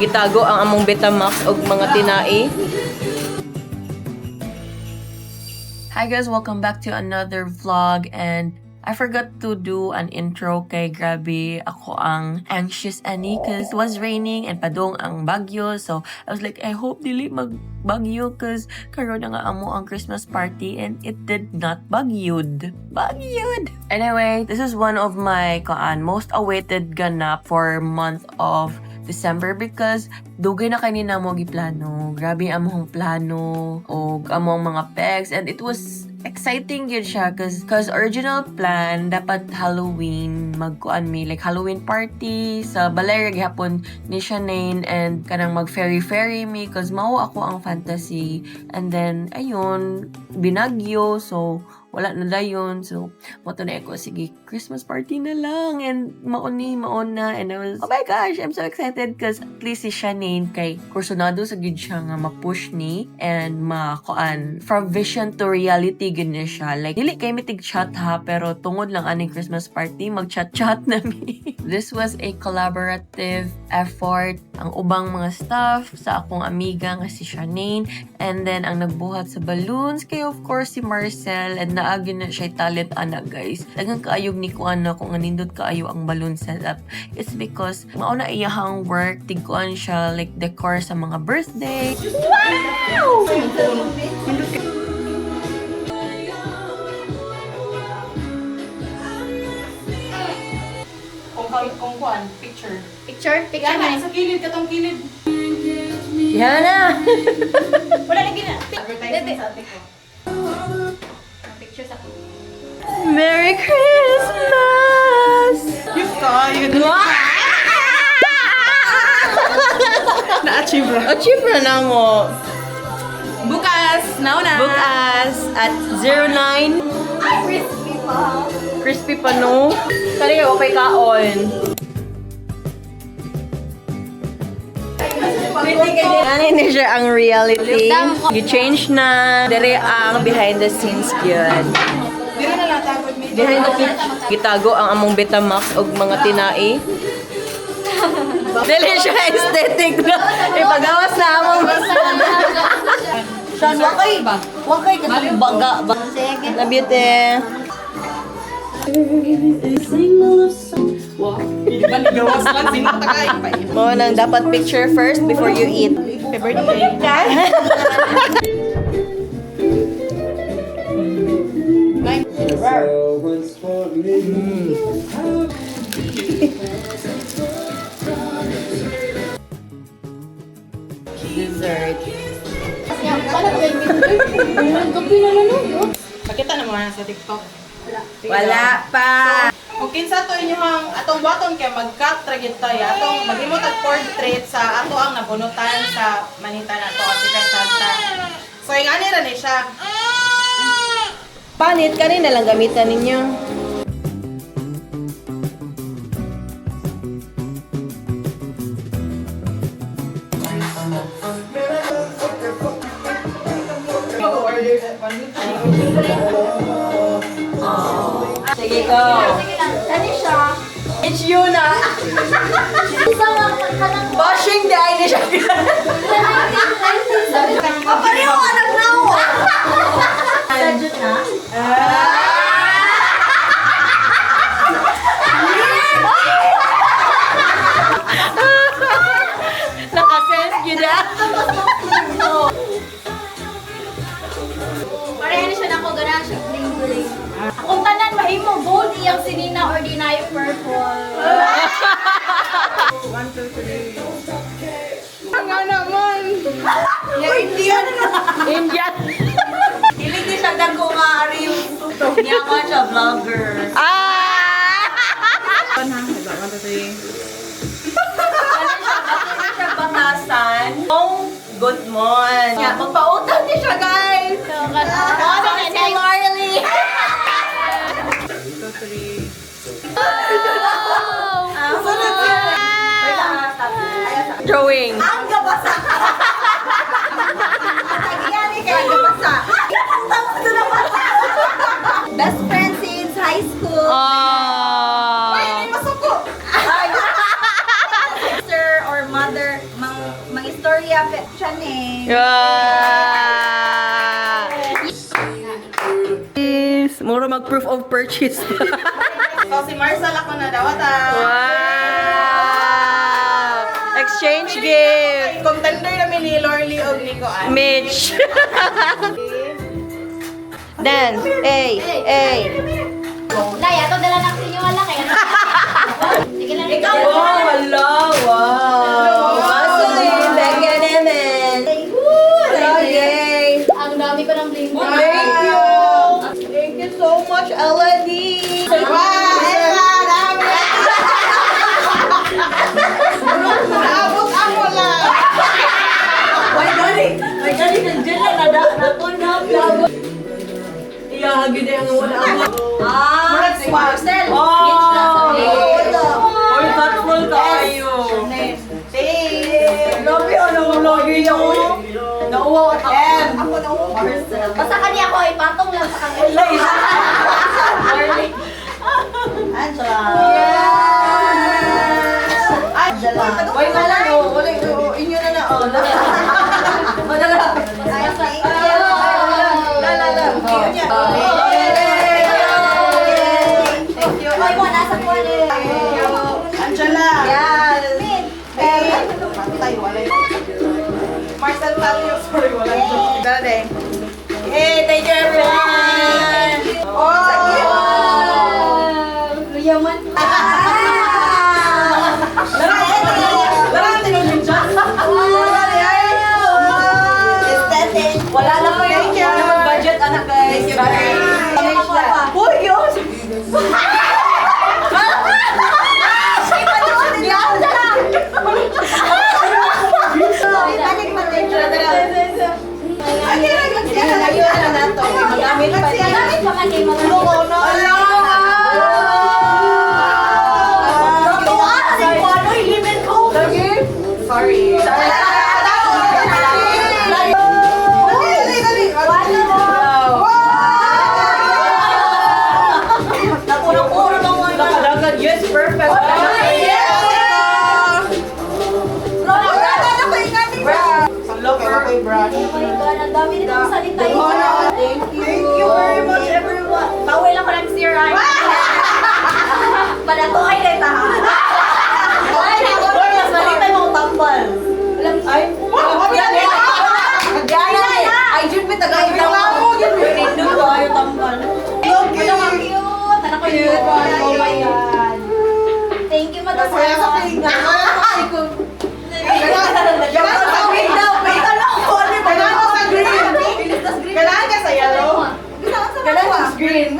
Gitago ang among Betamax og mga tinai. Hi guys, welcome back to another vlog, and I forgot to do an intro kay grabe ako ang anxious ani cause it was raining and padong ang bagyo. So I was like, I hope dili magbagyo cause karon na nga amo ang Christmas party and it did not bagyod. Anyway, this is one of my most awaited ganap for month of December because dugay na kanina mo giplano. Grabe among plano o among mga pegs, and it was exciting yun siya cause original plan dapat Halloween magkuan mi like Halloween party sa balay gihapon ni Shanaine, and kanang mag fairy mi cause mao ako ang fantasy, and then ayun binagyo so wala na dayon. So, moto na ako, sige, Christmas party na lang. And maon na. And I was, oh my gosh, I'm so excited because at least si Shanaine kay kursunado sa gid siya nga ma-push ni and makuan. From vision to reality, ganyan siya. Like, dili kay mitig chat ha, pero tungod lang aning Christmas party, mag-chat-chat na mi. This was a collaborative effort. Ang ubang mga staff sa akong amiga nga si Shanaine. And then, ang nagbuhat sa balloons kay of course si Marcel, and naagi na siya talent ana guys. Daghang kaayog ni kuan na kung nindot kaayo ang balloon setup. It's because mauna iyahang work tigkuan siya like decor sa mga birthday. Wow! Kung kuan, picture. Picture Yan na. na, sa kilid, katong kilid. Yan na! Wala lagi na. Advertisement sa ate ko. Picture sa Merry Christmas! Cute ka, yun. Na-achieve na. Achieve na mo. Bukas, nauna. Book us at 09. crispy pa. Crispy pa no? Kali kayo okay kaon. Ano na siya ang reality? You change na. Dere ang behind the scenes yun. Dili na lang tagod mi. Behind the scenes, gitago ang among Betamax og mga tinai. Dili siya aesthetic na. Ipagawas na among Saan wakay? Wakay kasi baga. Sige. Love you, te. Wow. Iba ni gawas lang, sinatagay pa yun. Mo nang dapat picture first before you eat. Happy birthday. Dessert. Pakita na mga sa TikTok. Wala pa. Kung kinsa to inyong atong buhaton kay mag-cut ra gyud tayo. Atong maghimo tag portrait sa ato ang nabunutan sa manita nato at si Santa. So ingani ra ni siya. Panit kanina lang gamitan ninyo. Sige ko. Ano siya? It's you na. Isang kanang Bashing the eye siya. pareho anak na ako. Sadyo na? Nakasense yun na. Pareho na siya na ako ganahan siya bling-bling. Akong tanan mahimo gold iyang sinina or dinayo purple. Ang naman. Indian. Hilig di siya dagko nga ari yung tutok niya ka siya vlogger. Siya batasan. Good morning. Yeah, magpautang niya siya, guys. Si Marley. Drawing. Ang gabasa. Tagiyan ni kay gabasa. Best friend since high school. Oh. Ay, masuko. Sister or mother, mang morning. Yeah! Yes! Mura mag-proof of purchase. So, si Marcel ako na dawata. Wow! Exchange gift! Contender namin ni Lorly o Nico Ann. Mitch! Dance! Ay! Ay! Nay, ato dala na sa inyo wala kaya. Sige lang. Ikaw. Hello! Wow! Masulin! Thank you naman! Yay! Ang dami ko ng bling. Thank you! Thank you so much, Elodie! Naabot ako lang. May galing nandiyan lang, natunap lang. Iyahagin na yung wala ako. Murag swag. Oy, thoughtful kayo. Grabe, ano lagi niya ko? Nauwa ka. Ako na ako. Basta kanya ako ipatong lang sa kanila. Angela. Angela. Wait, wala no. Wala, inyo na na. Oh, dala. Oh, dala. Thank you. Hoy mo, nasa po Angela. Yes. Patay, wala yun. Marcel Talio, sorry, wala yun. Dala din. Hey, thank you everyone. Yaman. Wala na po yung budget, anak guys. Sorry. Uy, yun! Sorry. Yes, perfect. Okay, brush. Oh my God, ang dami nitong salita yun. Thank Thank you very much, everyone. Bawal ako ng zero. Palato ay neta. Ay, mas malita yung tambal. Ay, ay, Jun, may tagay lang ako. Pindo ko, ayaw tambal. Ang cute. Anak ko yun. Oh my God. Thank you, Madam Kailangan ka sa yellow. Green.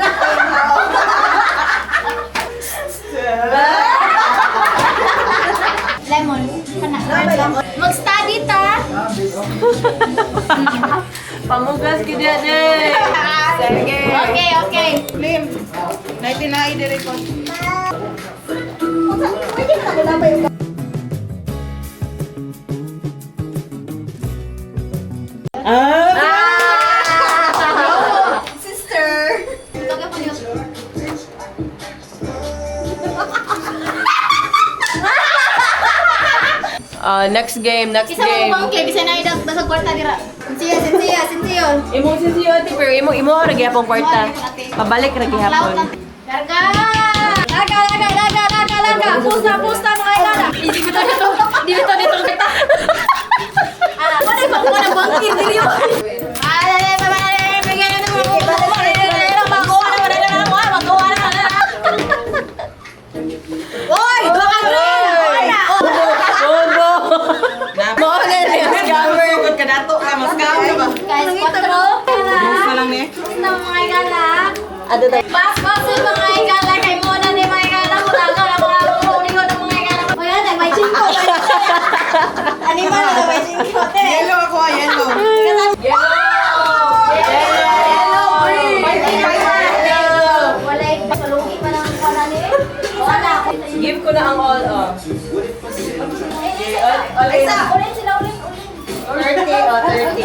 Lemon. Mag-study ta. Pamugas ka dyan eh. Sige. Okay, okay. Lim. Naitinay dire ko. Pwede ka na ba yung Sister. Ito po niyo. Next game. Isa mo bang clip? Isa na idag basag kwarta dira. Sinsiyo. Imong sinsiyo, pero imo ra gyapon kwarta. Pabalik ra gyapon. Larga! Pusta mga igala. Dito. Kita. Ano yung pang muna bangkin diri mo? Oy! Baka Bobo. Mo na yung scammer. Sugod ka dato ka mas ka ba? Guys, 4. Gusto lang ni. Pusta mga igala. Ano tayo? Pas mga igala kay muna ni mga igala. Mulaga na mga ulingon ng mga igala. Wala na, may chinko. Animal na may chinko. Yellow ako, yellow. Wala yung palugi pa ng wala ni. Wala ako. Give ko na ang all off. Isa, ulit sila, ulit. 30 o 30.